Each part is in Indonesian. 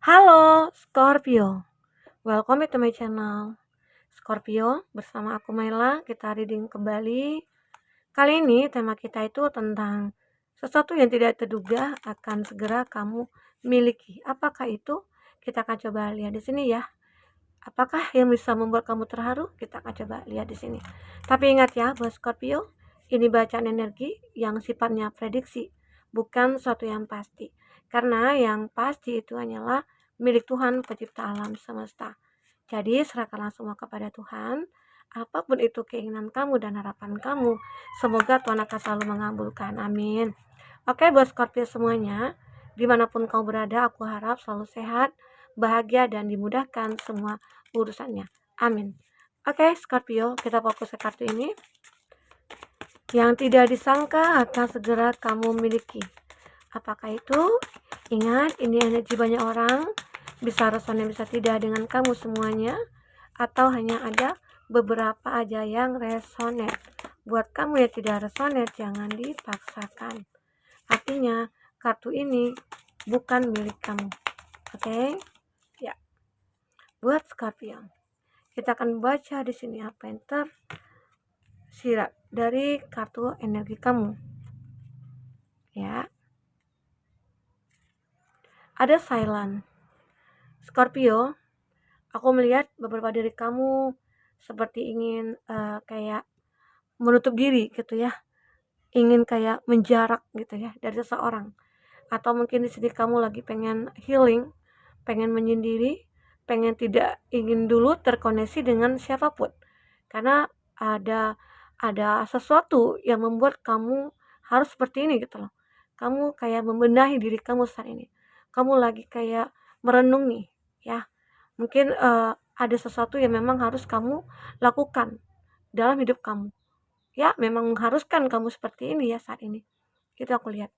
Halo Scorpio, welcome to my channel. Scorpio, bersama aku Maila, kita reading kembali. Kali ini tema kita itu tentang sesuatu yang tidak terduga akan segera kamu miliki. Apakah itu? Kita akan coba lihat di sini ya. Apakah yang bisa membuat kamu terharu? Kita akan coba lihat di sini. Tapi ingat ya, buat Scorpio, ini bacaan energi yang sifatnya prediksi, bukan sesuatu yang pasti. Karena yang pasti itu hanyalah milik Tuhan pencipta alam semesta. Jadi serahkanlah semua kepada Tuhan. Apapun itu keinginan kamu dan harapan kamu, semoga Tuhan akan selalu mengabulkan. Amin. Oke, buat Scorpio semuanya, dimanapun kau berada, aku harap selalu sehat, bahagia, dan dimudahkan semua urusannya. Amin. Oke, Scorpio, kita fokus ke kartu ini. Yang tidak disangka akan segera kamu miliki. Apakah itu? Ingat, ini energi banyak orang. Bisa resonate, bisa tidak dengan kamu semuanya. Atau hanya ada beberapa aja yang resonate. Buat kamu yang tidak resonate, jangan dipaksakan. Artinya, kartu ini bukan milik kamu. Oke? Ya. Buat Scorpio, kita akan baca di sini apa yang tersirat dari kartu energi kamu. Ya. Ada silent. Scorpio, aku melihat beberapa dari kamu seperti ingin kayak menutup diri gitu ya. Ingin kayak menjarak gitu ya dari seseorang. Atau mungkin di sini kamu lagi pengen healing, pengen menyendiri, pengen tidak ingin dulu terkoneksi dengan siapapun. Karena ada sesuatu yang membuat kamu harus seperti ini gitu loh. Kamu kayak membenahi diri kamu saat ini. Kamu lagi kayak merenungi ya. Mungkin ada sesuatu yang memang harus kamu lakukan dalam hidup kamu. Ya, memang mengharuskan kamu seperti ini ya saat ini. Itu aku lihat.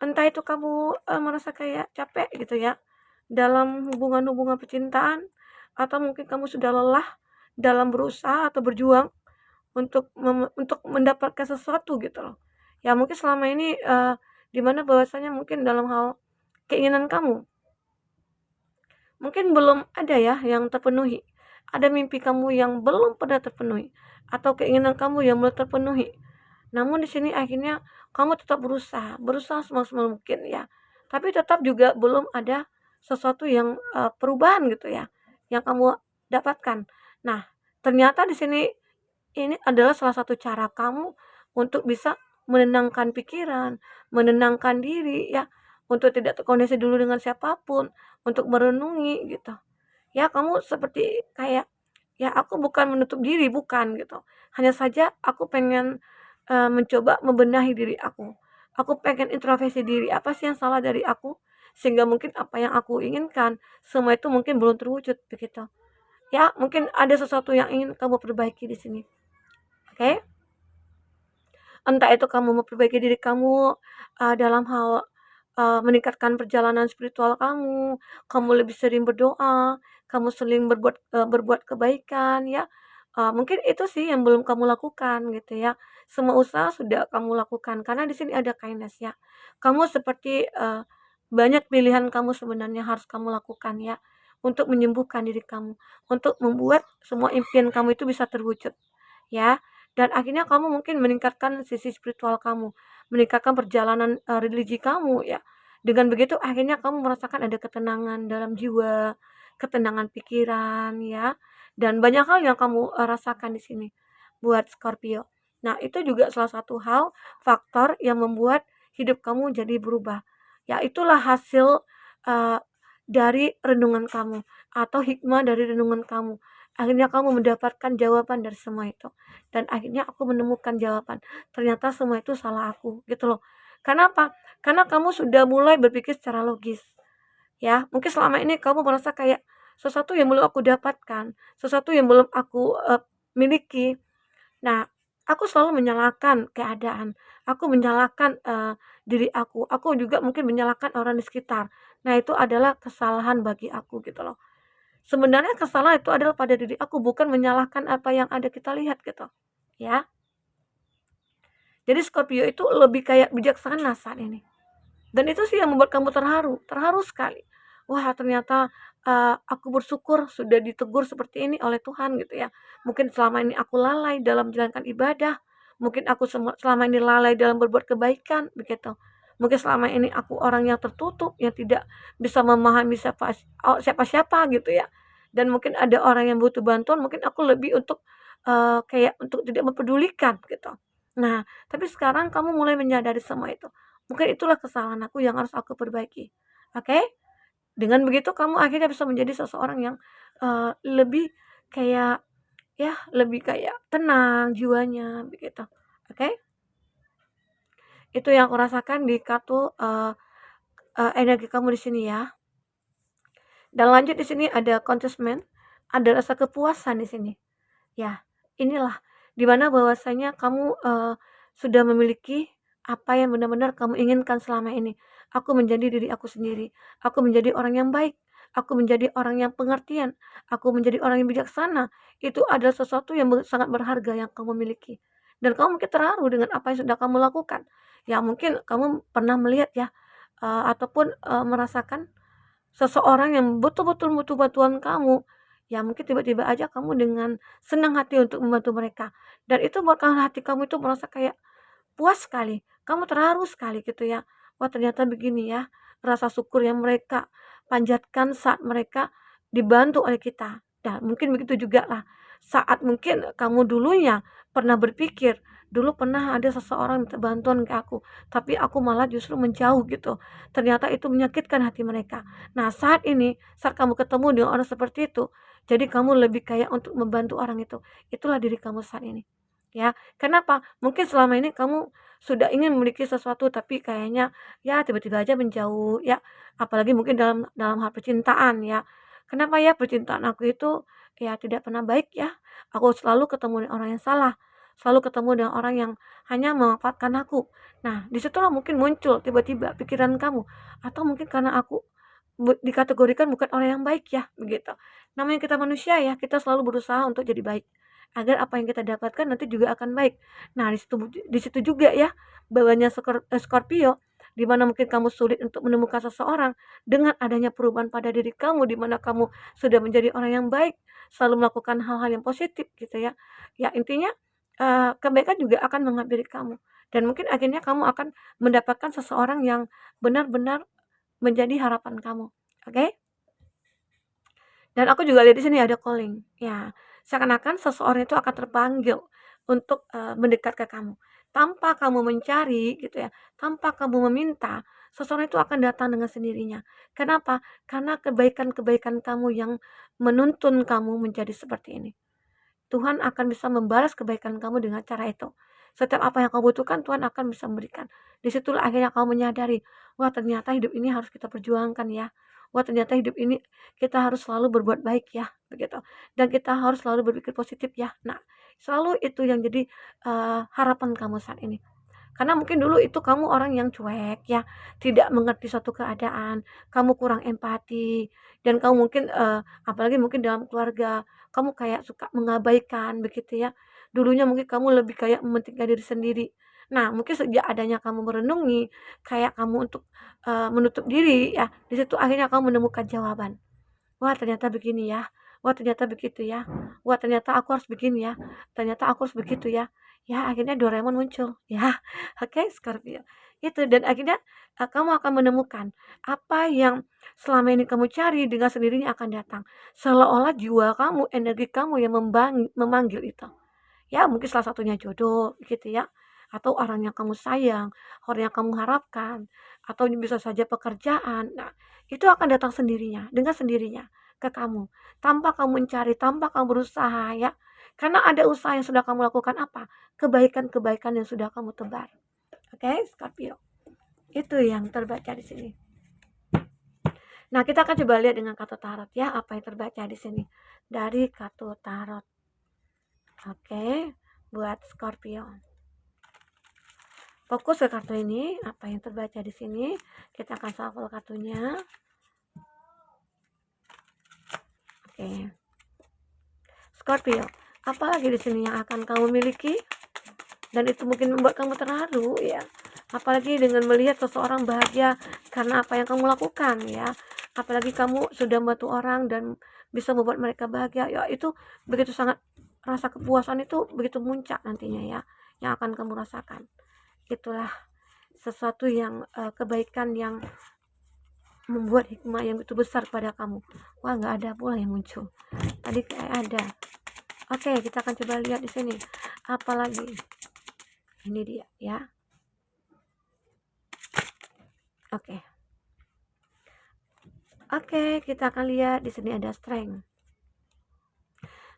Entah itu kamu merasa kayak capek gitu ya dalam hubungan-hubungan percintaan, atau mungkin kamu sudah lelah dalam berusaha atau berjuang untuk mendapatkan sesuatu gitu loh. Ya mungkin selama ini di mana bahwasanya mungkin dalam hal keinginan kamu mungkin belum ada ya yang terpenuhi. Ada mimpi kamu yang belum pernah terpenuhi atau keinginan kamu yang belum terpenuhi. Namun di sini akhirnya kamu tetap berusaha semaksimal mungkin ya. Tapi tetap juga belum ada sesuatu yang perubahan gitu ya yang kamu dapatkan. Nah, ternyata di sini ini adalah salah satu cara kamu untuk bisa menenangkan pikiran, menenangkan diri ya, untuk tidak terkoneksi dulu dengan siapapun, untuk merenungi gitu. Ya, kamu seperti kayak, ya aku bukan menutup diri, bukan gitu. Hanya saja aku pengen mencoba membenahi diri aku. Aku pengen introspeksi diri, apa sih yang salah dari aku? Sehingga mungkin apa yang aku inginkan, semua itu mungkin belum terwujud begitu. Ya, mungkin ada sesuatu yang ingin kamu perbaiki di sini. Oke? Entah itu kamu memperbaiki diri kamu dalam hal meningkatkan perjalanan spiritual kamu, kamu lebih sering berdoa, kamu sering berbuat kebaikan ya. Mungkin itu sih yang belum kamu lakukan gitu ya. Semua usaha sudah kamu lakukan karena di sini ada kindness ya. Kamu seperti banyak pilihan kamu sebenarnya harus kamu lakukan ya untuk menyembuhkan diri kamu, untuk membuat semua impian kamu itu bisa terwujud ya. Dan akhirnya kamu mungkin meningkatkan sisi spiritual kamu, meningkatkan perjalanan religi kamu ya. Dengan begitu akhirnya kamu merasakan ada ketenangan dalam jiwa, ketenangan pikiran ya, dan banyak hal yang kamu rasakan di sini buat Scorpio. Nah, itu juga salah satu hal faktor yang membuat hidup kamu jadi berubah. Ya, itulah hasil uh, dari renungan kamu atau hikmah dari renungan kamu. Akhirnya kamu mendapatkan jawaban dari semua itu. Dan akhirnya aku menemukan jawaban. Ternyata semua itu salah aku, gitu loh. Karena apa? Karena kamu sudah mulai berpikir secara logis. Ya, mungkin selama ini kamu merasa kayak sesuatu yang belum aku dapatkan, sesuatu yang belum aku miliki. Nah, aku selalu menyalahkan keadaan. Aku menyalahkan diri aku juga mungkin menyalahkan orang di sekitar. Nah, itu adalah kesalahan bagi aku gitu loh. Sebenarnya kesalahan itu adalah pada diri aku, bukan menyalahkan apa yang ada kita lihat gitu. Ya. Jadi Scorpio itu lebih kayak bijaksana saat ini. Dan itu sih yang membuat kamu terharu sekali. wah ternyata, aku bersyukur sudah ditegur seperti ini oleh Tuhan gitu ya. Mungkin selama ini aku lalai dalam menjalankan ibadah, mungkin aku selama ini lalai dalam berbuat kebaikan begitu. Mungkin selama ini aku orang yang tertutup, yang tidak bisa memahami siapa-siapa gitu ya. Dan mungkin ada orang yang butuh bantuan, mungkin aku lebih untuk, kayak untuk tidak mempedulikan gitu. Nah, tapi sekarang kamu mulai menyadari semua itu. Mungkin itulah kesalahan aku yang harus aku perbaiki, oke? Dengan begitu kamu akhirnya bisa menjadi seseorang yang, lebih kayak, ya lebih kayak tenang jiwanya begitu, oke? Itu yang aku rasakan di kartu, energi kamu di sini ya. Dan lanjut di sini ada contentment, ada rasa kepuasan di sini. Ya, inilah dimana bahwasanya kamu, sudah memiliki apa yang benar-benar kamu inginkan selama ini. Aku menjadi diri aku sendiri, aku menjadi orang yang baik, aku menjadi orang yang pengertian, aku menjadi orang yang bijaksana. Itu adalah sesuatu yang sangat berharga yang kamu miliki. Dan kamu mungkin terharu dengan apa yang sudah kamu lakukan. Ya mungkin kamu pernah melihat ya, ataupun, merasakan seseorang yang betul-betul butuh bantuan kamu, ya mungkin tiba-tiba aja kamu dengan senang hati untuk membantu mereka, dan itu buatkan hati kamu itu merasa kayak puas sekali, kamu terharu sekali gitu ya. Wah ternyata begini ya, rasa syukur yang mereka panjatkan saat mereka dibantu oleh kita. Dan mungkin begitu juga lah, saat mungkin kamu dulunya pernah berpikir, dulu pernah ada seseorang minta bantuan ke aku, tapi aku malah justru menjauh gitu. Ternyata itu menyakitkan hati mereka. Nah saat ini, saat kamu ketemu dengan orang seperti itu, jadi kamu lebih kayak untuk membantu orang itu. Itulah diri kamu saat ini. Ya, kenapa? Mungkin selama ini kamu sudah ingin memiliki sesuatu tapi kayaknya ya tiba-tiba aja menjauh ya, apalagi mungkin dalam dalam hal percintaan ya. Kenapa ya percintaan aku itu ya tidak pernah baik ya. Aku selalu ketemu dengan orang yang salah, selalu ketemu dengan orang yang hanya memanfaatkan aku. Nah, disitulah mungkin muncul tiba-tiba pikiran kamu, atau mungkin karena aku dikategorikan bukan orang yang baik ya, begitu. Namanya kita manusia ya, kita selalu berusaha untuk jadi baik, agar apa yang kita dapatkan nanti juga akan baik. Nah, di situ juga ya, bawahnya Scorpio, di mana mungkin kamu sulit untuk menemukan seseorang, dengan adanya perubahan pada diri kamu, di mana kamu sudah menjadi orang yang baik, selalu melakukan hal-hal yang positif gitu ya. Ya intinya, kebaikan juga akan menghampiri kamu, dan mungkin akhirnya kamu akan mendapatkan seseorang yang benar-benar menjadi harapan kamu, oke? Dan aku juga lihat di sini ada calling, ya, seakan-akan seseorang itu akan terpanggil untuk, mendekat ke kamu. Tanpa kamu mencari gitu ya, tanpa kamu meminta, seseorang itu akan datang dengan sendirinya. Kenapa? Karena kebaikan-kebaikan kamu yang menuntun kamu menjadi seperti ini. Tuhan akan bisa membalas kebaikan kamu dengan cara itu. Setiap apa yang kamu butuhkan, Tuhan akan bisa memberikan. Disitulah akhirnya kamu menyadari, wah ternyata hidup ini harus kita perjuangkan ya. Wah ternyata hidup ini kita harus selalu berbuat baik ya, begitu. Dan kita harus selalu berpikir positif ya. Nah, selalu itu yang jadi harapan kamu saat ini. Karena mungkin dulu itu kamu orang yang cuek ya, tidak mengerti suatu keadaan, kamu kurang empati, dan kamu mungkin, apalagi mungkin dalam keluarga, kamu kayak suka mengabaikan begitu ya. Dulunya mungkin kamu lebih kayak mementingkan diri sendiri. Nah, mungkin sejak adanya kamu merenungi, kayak kamu untuk, menutup diri ya, di situ akhirnya kamu menemukan jawaban. Wah ternyata begini ya, wah ternyata begitu ya, wah ternyata aku harus begini ya, ternyata aku harus begitu ya. Ya akhirnya Doraemon muncul ya. Oke Scorpio. Itu dan akhirnya, kamu akan menemukan apa yang selama ini kamu cari dengan sendirinya akan datang. Seolah-olah jiwa kamu, energi kamu yang memanggil itu. Ya mungkin salah satunya jodoh gitu ya, atau orang yang kamu sayang, orang yang kamu harapkan, atau bisa saja pekerjaan. Nah, itu akan datang sendirinya, dengan sendirinya ke kamu, tanpa kamu mencari, tanpa kamu berusaha ya. Karena ada usaha yang sudah kamu lakukan apa? Kebaikan-kebaikan yang sudah kamu tebar. Oke, Scorpio. Itu yang terbaca di sini. Nah, kita akan coba lihat dengan kartu tarot ya, apa yang terbaca di sini dari kartu tarot. Oke, buat Scorpio. Fokus ke kartu ini, apa yang terbaca di sini. Kita akan shuffle kartunya. Oke. Scorpio, apa lagi di sini yang akan kamu miliki? Dan itu mungkin membuat kamu terharu ya. Apalagi dengan melihat seseorang bahagia karena apa yang kamu lakukan ya. apalagi kamu sudah membantu orang dan bisa membuat mereka bahagia, ya itu begitu sangat, rasa kepuasan itu begitu muncak nantinya ya, yang akan kamu rasakan. Itulah sesuatu yang kebaikan yang membuat hikmah yang begitu besar pada kamu. Wah, nggak ada pula yang muncul. Tadi kayak ada. Oke, kita akan coba lihat di sini. Apalagi ini dia ya. Oke. Oke, kita akan lihat di sini ada strength.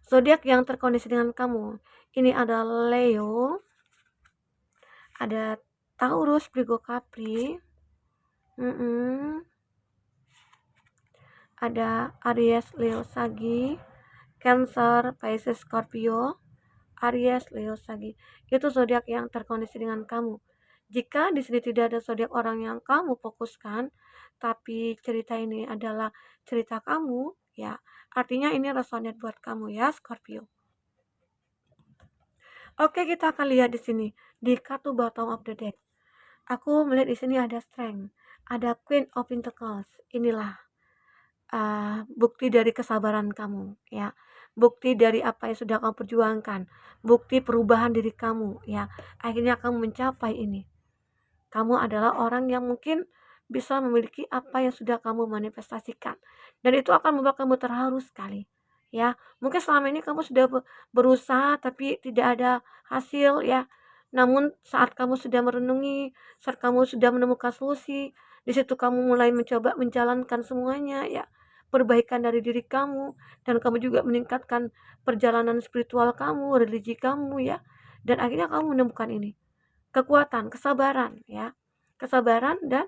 Zodiak yang terkoneksi dengan kamu. Ini ada Leo, ada Taurus, Virgo, Capri. Ada Aries, Leo, Sagi, Cancer, Pisces, Scorpio, Aries, Leo, Sagi. Itu zodiak yang terkoneksi dengan kamu. Jika di sini tidak ada zodiak orang yang kamu fokuskan, tapi cerita ini adalah cerita kamu, ya, artinya ini resonate buat kamu ya, Scorpio. Oke, kita akan lihat di sini di kartu bottom of the deck. Aku melihat di sini ada strength, ada Queen of Pentacles. Inilah bukti dari kesabaran kamu ya, bukti dari apa yang sudah kamu perjuangkan, bukti perubahan diri kamu ya, akhirnya kamu mencapai ini. Kamu adalah orang yang mungkin bisa memiliki apa yang sudah kamu manifestasikan, dan itu akan membuat kamu terharu sekali ya. Mungkin selama ini kamu sudah berusaha tapi tidak ada hasil ya, namun saat kamu sudah merenungi, saat kamu sudah menemukan solusi, di situ kamu mulai mencoba menjalankan semuanya ya, perbaikan dari diri kamu, dan kamu juga meningkatkan perjalanan spiritual kamu, religi kamu ya, dan akhirnya kamu menemukan ini kekuatan, kesabaran ya. Kesabaran, dan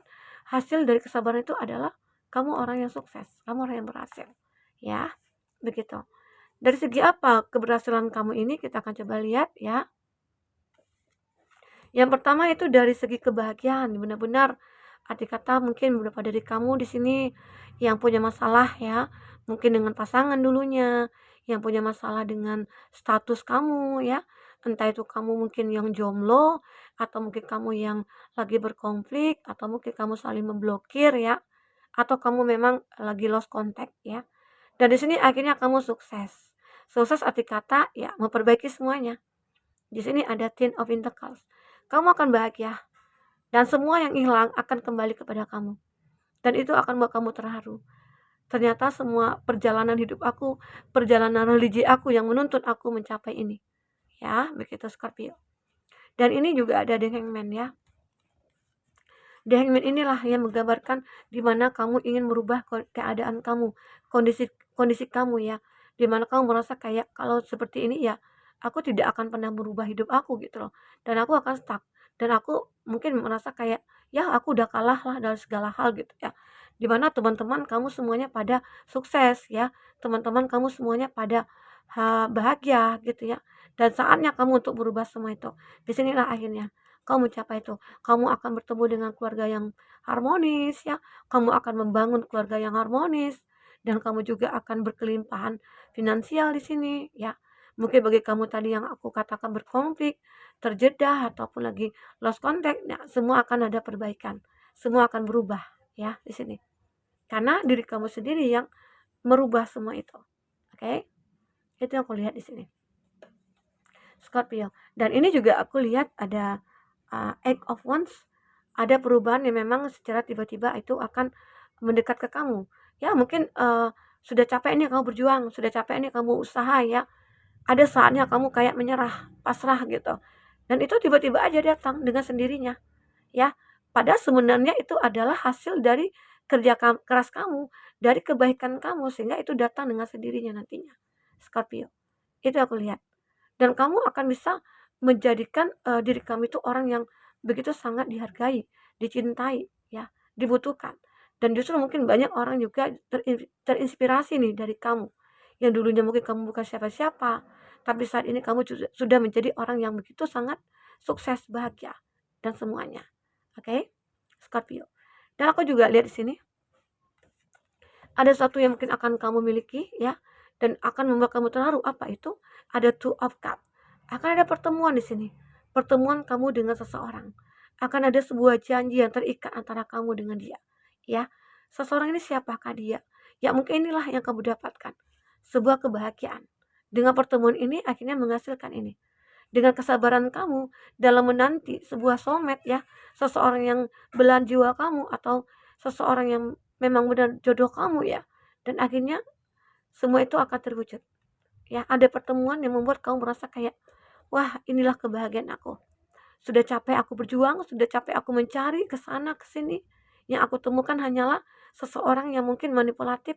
hasil dari kesabaran itu adalah kamu orang yang sukses, kamu orang yang berhasil. Ya, begitu. Dari segi apa keberhasilan kamu ini, kita akan coba lihat ya. Yang pertama itu dari segi kebahagiaan, benar-benar arti kata mungkin beberapa dari kamu di sini yang punya masalah ya, mungkin dengan pasangan dulunya, yang punya masalah dengan status kamu ya, entah itu kamu mungkin yang jomblo, atau mungkin kamu yang lagi berkonflik, atau mungkin kamu saling memblokir ya, atau kamu memang lagi lost contact ya. Dan di sini akhirnya kamu sukses. Sukses arti kata ya memperbaiki semuanya. Di sini ada Ten of Pentacles. Kamu akan bahagia dan semua yang hilang akan kembali kepada kamu. Dan itu akan membuat kamu terharu. Ternyata semua perjalanan hidup aku, perjalanan religi aku yang menuntut aku mencapai ini. Ya, begitu Scorpio. Dan ini juga ada The Hangman ya. The Hangman inilah yang menggambarkan di mana kamu ingin merubah keadaan kamu, kondisi kamu ya. Di mana kamu merasa kayak kalau seperti ini ya, aku tidak akan pernah merubah hidup aku gitu loh. Dan aku akan stuck. Dan aku mungkin merasa kayak ya aku udah kalah lah dari segala hal gitu ya. Di mana teman-teman kamu semuanya pada sukses ya. Teman-teman kamu semuanya pada bahagia gitu ya. Dan saatnya kamu untuk berubah semua itu. Disinilah akhirnya kamu mencapai itu. Kamu akan bertemu dengan keluarga yang harmonis ya. Kamu akan membangun keluarga yang harmonis, dan kamu juga akan berkelimpahan finansial di sini ya. Mungkin bagi kamu tadi yang aku katakan berkonflik, terjeda ataupun lagi lost contact, ya, semua akan ada perbaikan. Semua akan berubah ya di sini. Karena diri kamu sendiri yang merubah semua itu. Oke? Itu yang aku lihat di sini. Scorpio. Dan ini juga aku lihat ada Eight of Wands, ada perubahan yang memang secara tiba-tiba itu akan mendekat ke kamu. Ya mungkin sudah capek nih kamu berjuang, sudah capek nih kamu usaha ya. Ada saatnya kamu kayak menyerah, pasrah gitu. Dan itu tiba-tiba aja datang dengan sendirinya. Ya, padahal sebenarnya itu adalah hasil dari kerja keras kamu, dari kebaikan kamu, sehingga itu datang dengan sendirinya nantinya. Scorpio. Itu aku lihat. Dan kamu akan bisa menjadikan diri kamu itu orang yang begitu sangat dihargai, dicintai ya, dibutuhkan. Dan justru mungkin banyak orang juga terinspirasi nih dari kamu. Yang dulunya mungkin kamu bukan siapa-siapa, tapi saat ini kamu sudah menjadi orang yang begitu sangat sukses, bahagia dan semuanya. Oke? Scorpio. Dan aku juga lihat di sini ada sesuatu yang mungkin akan kamu miliki ya, dan akan membuat kamu terharu. Apa itu? Ada Two of Cups. Akan ada pertemuan di sini. Pertemuan kamu dengan seseorang. Akan ada sebuah janji yang terikat antara kamu dengan dia. Ya. seseorang ini siapakah dia? Ya mungkin inilah yang kamu dapatkan, sebuah kebahagiaan. Dengan pertemuan ini akhirnya menghasilkan ini. Dengan kesabaran kamu dalam menanti sebuah soulmate ya, seseorang yang belahan jiwa kamu atau seseorang yang memang benar jodoh kamu ya. Dan akhirnya semua itu akan terwujud. Ya, ada pertemuan yang membuat kamu merasa kayak, wah inilah kebahagiaan aku. Sudah capek aku berjuang, sudah capek aku mencari ke sana ke sini. Yang aku temukan hanyalah seseorang yang mungkin manipulatif,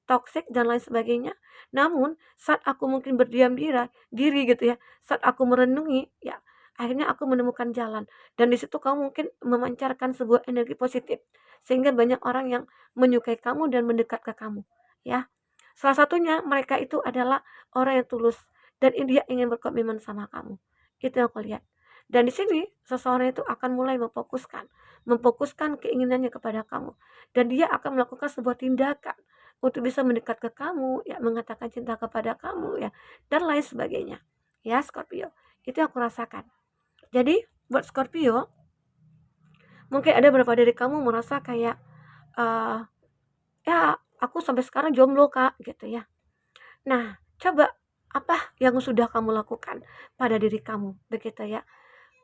toksik dan lain sebagainya. Namun saat aku mungkin berdiam diri gitu ya, saat aku merenungi, ya akhirnya aku menemukan jalan. Dan di situ kamu mungkin memancarkan sebuah energi positif sehingga banyak orang yang menyukai kamu dan mendekat ke kamu, ya. Salah satunya mereka itu adalah orang yang tulus dan dia ingin berkomitmen sama kamu. Itu yang aku lihat. Dan di sini seseorang itu akan mulai memfokuskan keinginannya kepada kamu. Dan dia akan melakukan sebuah tindakan untuk bisa mendekat ke kamu, ya mengatakan cinta kepada kamu, ya dan lain sebagainya. Ya Scorpio, itu yang aku rasakan. Jadi buat Scorpio, mungkin ada beberapa dari kamu merasa kayak, uh, ya aku sampai sekarang jomblo kak, gitu ya. Nah, coba apa yang sudah kamu lakukan pada diri kamu, begitu ya.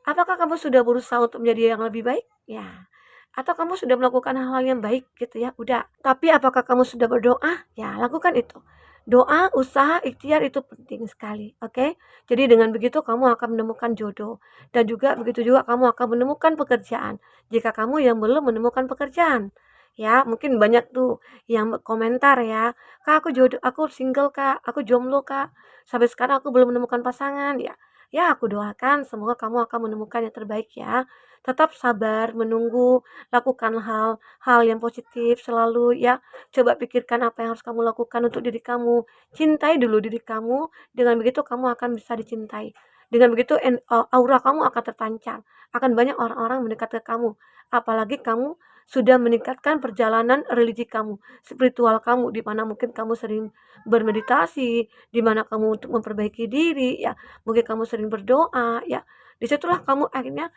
Apakah kamu sudah berusaha untuk menjadi yang lebih baik? Ya. Atau kamu sudah melakukan hal-hal yang baik gitu ya? Udah. Tapi apakah kamu sudah berdoa? Ya, lakukan itu. Doa, usaha, ikhtiar itu penting sekali, oke? Jadi dengan begitu kamu akan menemukan jodoh. Dan juga begitu juga kamu akan menemukan pekerjaan. Jika kamu yang belum menemukan pekerjaan. Ya, mungkin banyak tuh yang komentar ya. Kak, aku jodoh, aku single kak, aku jomblo kak. Sampai sekarang aku belum menemukan pasangan ya. Ya, aku doakan semoga kamu akan menemukan yang terbaik ya. Tetap sabar, menunggu, lakukan hal-hal yang positif selalu ya. Coba pikirkan apa yang harus kamu lakukan untuk diri kamu. Cintai dulu diri kamu, dengan begitu kamu akan bisa dicintai. Dengan begitu aura kamu akan terpancar. Akan banyak orang-orang mendekat ke kamu. Apalagi kamu sudah meningkatkan perjalanan religi kamu, spiritual kamu, di mana mungkin kamu sering bermeditasi, di mana kamu untuk memperbaiki diri ya, mungkin kamu sering berdoa ya. Disitulah kamu akhirnya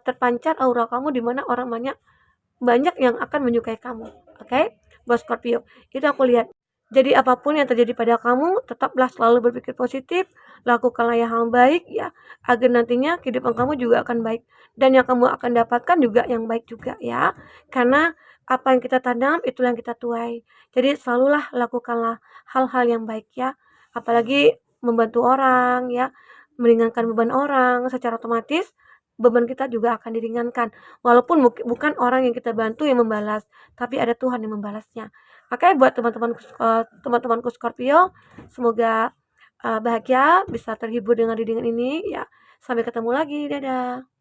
terpancar aura kamu di mana orang banyak banyak yang akan menyukai kamu. Oke? Buat Scorpio. Itu aku lihat. Jadi apapun yang terjadi pada kamu, tetaplah selalu berpikir positif, lakukanlah yang hal baik ya, agar nantinya kehidupan kamu juga akan baik. Dan yang kamu akan dapatkan juga yang baik juga ya. Karena apa yang kita tanam, itulah yang kita tuai. Jadi selalulah lakukanlah hal-hal yang baik ya. Apalagi membantu orang ya, meringankan beban orang, secara otomatis beban kita juga akan diringankan. Walaupun bukan orang yang kita bantu yang membalas, tapi ada Tuhan yang membalasnya. Oke, buat teman-temanku Scorpio, semoga bahagia, bisa terhibur dengan readingan ini ya. Sampai ketemu lagi, dadah.